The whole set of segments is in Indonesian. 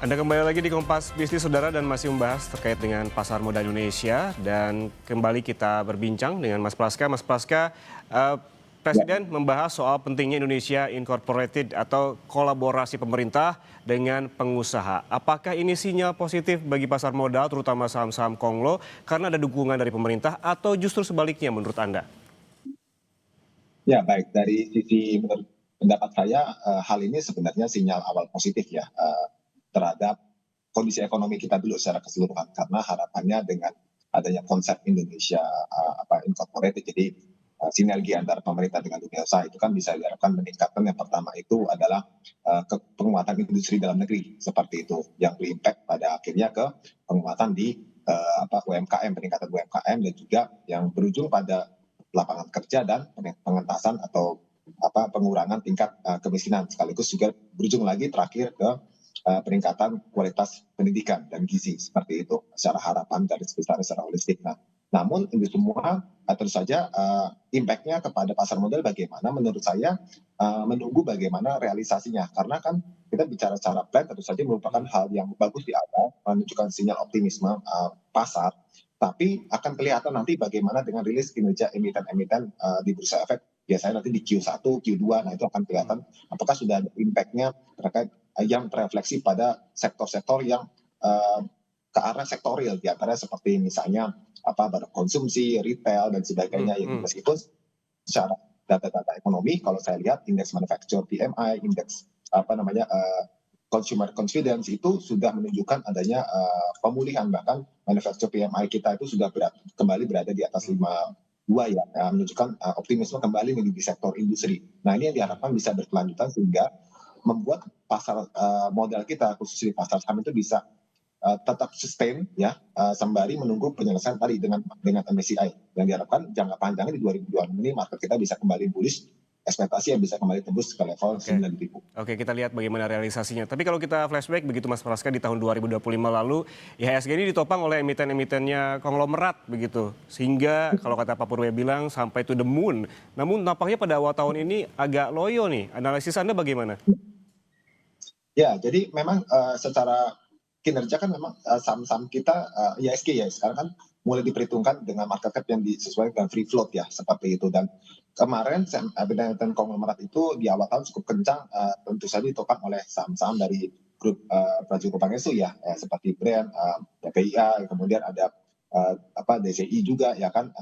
Anda kembali lagi di Kompas Bisnis Saudara dan masih membahas terkait dengan pasar modal Indonesia dan kembali kita berbincang dengan Mas Praska. Mas Praska, eh, Ya, Presiden membahas soal pentingnya Indonesia Incorporated atau kolaborasi pemerintah dengan pengusaha. Apakah ini sinyal positif bagi pasar modal terutama saham-saham Konglo karena ada dukungan dari pemerintah atau justru sebaliknya menurut Anda? ya baik. Dari sisi menurut pendapat saya, hal ini sebenarnya sinyal awal positif ya terhadap kondisi ekonomi kita dulu secara keseluruhan. Karena harapannya dengan adanya konsep Indonesia incorporated, jadi sinergi antara pemerintah dengan dunia usaha itu kan bisa diharapkan meningkatkan. Yang pertama itu adalah penguatan industri dalam negeri seperti itu, yang berimpact pada akhirnya ke penguatan di UMKM, peningkatan UMKM, dan juga yang berujung pada lapangan kerja dan pengentasan atau pengurangan tingkat kemiskinan, sekaligus juga berujung lagi terakhir ke peningkatan kualitas pendidikan dan gizi seperti itu secara harapan dari sebesar secara holistik. Nah, namun ini semua tentu saja impact-nya kepada pasar modal bagaimana, menurut saya menunggu bagaimana realisasinya, karena kan kita bicara secara plan tentu saja merupakan hal yang bagus di awal, menunjukkan sinyal optimisme pasar, tapi akan kelihatan nanti bagaimana dengan rilis kinerja emiten-emiten di bursa efek biasanya nanti di Q1, Q2. Nah, itu akan kelihatan apakah sudah ada impact-nya terkait yang terefleksi pada sektor-sektor yang uh, ke arah sektorial, di antara seperti misalnya barang konsumsi, retail dan Hmm, sebagainya, yang hmm. meskipun secara data-data ekonomi kalau saya lihat indeks manufacture PMI, indeks consumer confidence itu sudah menunjukkan adanya pemulihan, bahkan manufacture PMI kita itu sudah kembali berada di atas 52 ya, menunjukkan optimisme kembali di sektor industri. Nah, ini yang diharapkan bisa berkelanjutan sehingga membuat pasar modal kita khusus di pasar saham itu bisa tetap sustain ya, sembari menunggu penyelesaian tadi dengan MSCI yang diharapkan jangka panjangnya di 2026 ini market kita bisa kembali bullish, ekspektasi yang bisa kembali tembus ke level Oke. 9.000. Oke, kita lihat bagaimana realisasinya. Tapi kalau kita flashback begitu Mas Praska di tahun 2025 lalu, IHSG ini ditopang oleh emiten-emitennya konglomerat begitu. Sehingga kalau kata Pak Purwe bilang sampai to the moon. Namun nampaknya pada awal tahun ini agak loyo nih. Analisis Anda bagaimana? Ya, jadi memang secara kinerja kan memang saham-saham kita IHSG ya sekarang kan mulai diperhitungkan dengan market cap yang disesuaikan dengan free float ya, seperti itu. Dan kemarin emiten konglomerat itu di awal tahun cukup kencang, tentu saja ditopang oleh saham-saham dari grup Prajurit Pangestu ya, seperti Brand, PPIA, kemudian ada DCI juga ya kan,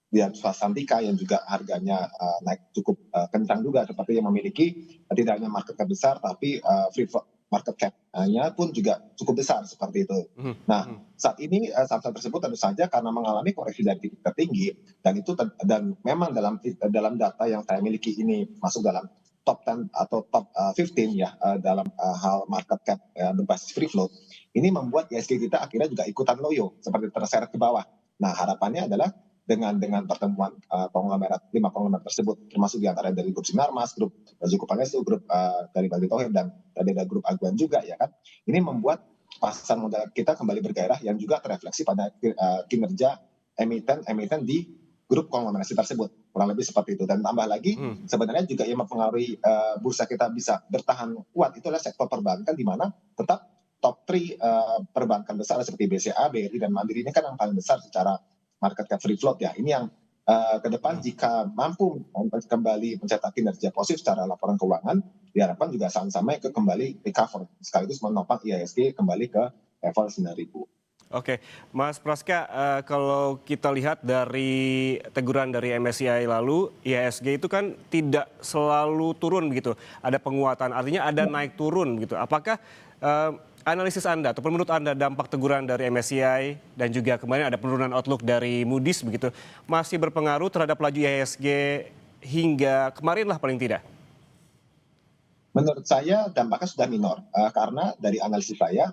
dan Swastantika yang juga harganya naik cukup kencang juga, seperti yang memiliki tidak hanya market cap besar tapi free market cap-nya pun juga cukup besar seperti itu. Mhm, Nah, mhm. saat ini saham-saham tersebut tentu saja karena mengalami koreksi dari titik tertinggi, dan memang dalam data yang saya miliki ini masuk dalam top 10 atau top 15 ya, dalam hal market cap berbasis free float. Ini membuat ISG kita akhirnya juga ikutan loyo seperti terseret ke bawah. Nah, harapannya adalah dengan pertemuan lima konglomerat tersebut, termasuk diantara dari grup Sinarmas, grup Rajuku Pangestu, grup dari Bali Tohir, dan tadi ada grup Aguan juga ya kan. Ini membuat pasar modal kita kembali bergairah, yang juga terefleksi pada kinerja emiten di grup konglomerasi tersebut, kurang lebih seperti itu. Dan tambah lagi Mhm. sebenarnya juga yang mempengaruhi bursa kita bisa bertahan kuat itu adalah sektor perbankan, di mana tetap top 3 perbankan besar seperti BCA, BRI, dan Mandiri ini kan yang paling besar secara market cap free float ya. Ini yang ke depan jika mampu kembali mencetak kinerja positif secara laporan keuangan, diharapkan juga saham-sahamnya kembali recover, sekaligus menopang IHSG kembali ke level 9.000. Oke, Mas Praska, kalau kita lihat dari teguran dari MSCI lalu, IHSG itu kan tidak selalu turun begitu, ada penguatan, artinya ada naik turun gitu. Apakah analisis Anda atau menurut Anda dampak teguran dari MSCI dan juga kemarin ada penurunan outlook dari Moody's begitu, masih berpengaruh terhadap laju IHSG hingga kemarin lah paling tidak? Menurut saya dampaknya sudah minor, karena dari analisis saya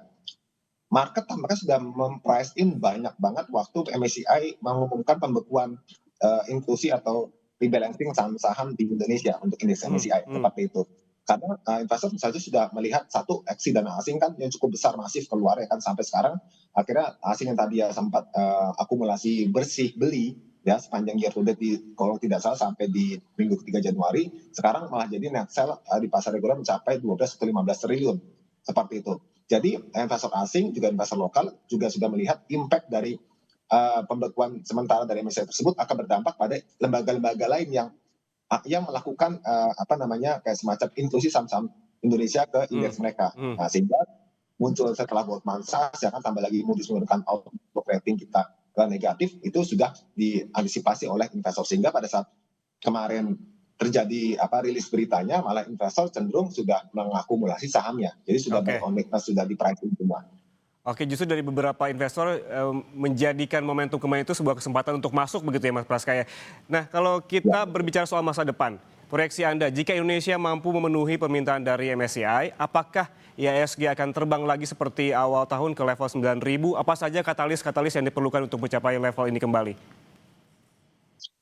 market tampaknya sudah memprice in banyak banget waktu MSCI mengumumkan pembekuan inklusi atau rebalancing saham-saham di Indonesia untuk indeks Hmm, MSCI hmm. seperti itu. Karena investor saja sudah melihat satu aksi dana asing kan yang cukup besar masif keluar ya kan, sampai sekarang akhirnya asing yang tadi ya sempat akumulasi bersih beli ya sepanjang year to date, kalau tidak salah sampai di minggu ketiga Januari, sekarang malah jadi net sell di pasar reguler mencapai 12 atau 15 triliun seperti itu. Jadi investor asing juga investor lokal juga sudah melihat impact dari pembekuan sementara dari MSCI tersebut akan berdampak pada lembaga-lembaga lain yang melakukan apa namanya kayak semacam inklusi saham-saham Indonesia ke Hmm. indeks mereka. Hmm. Nah, sehingga muncul setelah Goldman Sachs, ya kan tambah lagi Moody's menurunkan outlook rating kita ke negatif, itu sudah diantisipasi oleh investor, sehingga pada saat kemarin terjadi rilis beritanya, malah investor cenderung sudah mengakumulasi sahamnya, jadi sudah Oke. sudah di pricing semua. Oke, justru dari beberapa investor menjadikan momentum kemarin itu sebuah kesempatan untuk masuk begitu ya Mas Praskaya. Nah, kalau Ya. kita berbicara soal masa depan, proyeksi Anda jika Indonesia mampu memenuhi permintaan dari MSCI, apakah IHSG akan terbang lagi seperti awal tahun ke level 9.000? Apa saja katalis-katalis yang diperlukan untuk mencapai level ini kembali?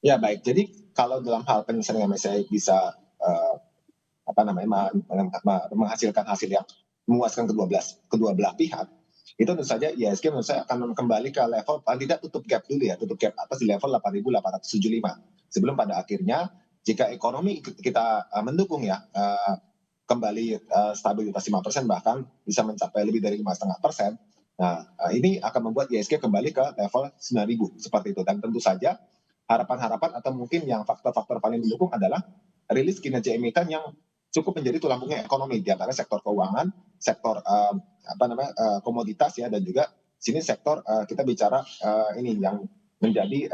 Ya, baik. Jadi kalau dalam hal penyelesaian MSCI bisa menghasilkan hasil yang memuaskan kedua belah pihak, itu tentu saja IHSG menurut saya akan kembali ke level paling tidak tutup gap dulu ya, tutup gap atas di level 8.875. Sebelum pada akhirnya jika ekonomi kita mendukung ya, kembali stabilitas 5%, bahkan bisa mencapai lebih dari 5,5%. Nah, ini akan membuat IHSG kembali ke level 9.000 seperti itu. Dan tentu saja harapan-harapan atau mungkin yang faktor-faktor paling mendukung adalah rilis kinerja emiten yang cukup menjadi tulang punggung ekonomi, di antara sektor keuangan, sektor komoditas ya, dan juga sini sektor kita bicara ini yang menjadi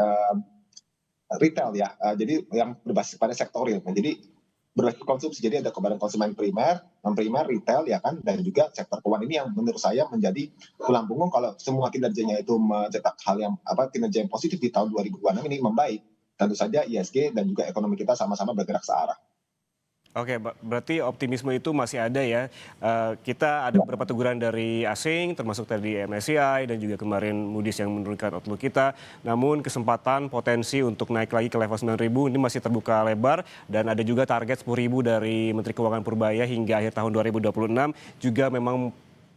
retail ya, jadi yang berbasis pada sektor real. Nah, jadi berbasis konsumsi, jadi ada kepada konsumen primer, non primer, retail ya kan, dan juga sektor keuangan ini yang menurut saya menjadi tulang punggung kalau semua kinerjanya itu mencetak hal yang kinerja yang positif di tahun 2026 ini membaik. Tentu saja ISG dan juga ekonomi kita sama-sama bergerak searah. Oke, berarti optimisme itu masih ada ya. Kita ada Ya. beberapa teguran dari asing, termasuk tadi MSCI dan juga kemarin Moody's yang menurunkan outlook kita. Namun kesempatan potensi untuk naik lagi ke level 9.000 ini masih terbuka lebar. Dan ada juga target 10.000 dari Menteri Keuangan Purbaya hingga akhir tahun 2026. Juga memang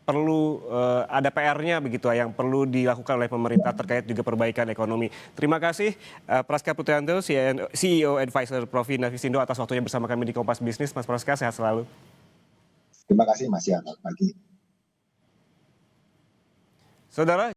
perlu ada PR-nya begitu yang perlu dilakukan oleh pemerintah terkait juga perbaikan ekonomi. Terima kasih Praska Putrianto, CEO Advisor Profi Navisindo atas waktunya bersama kami di Kompas Bisnis. Mas Praska, sehat selalu. Terima kasih Mas Yana. Pagi. Saudara.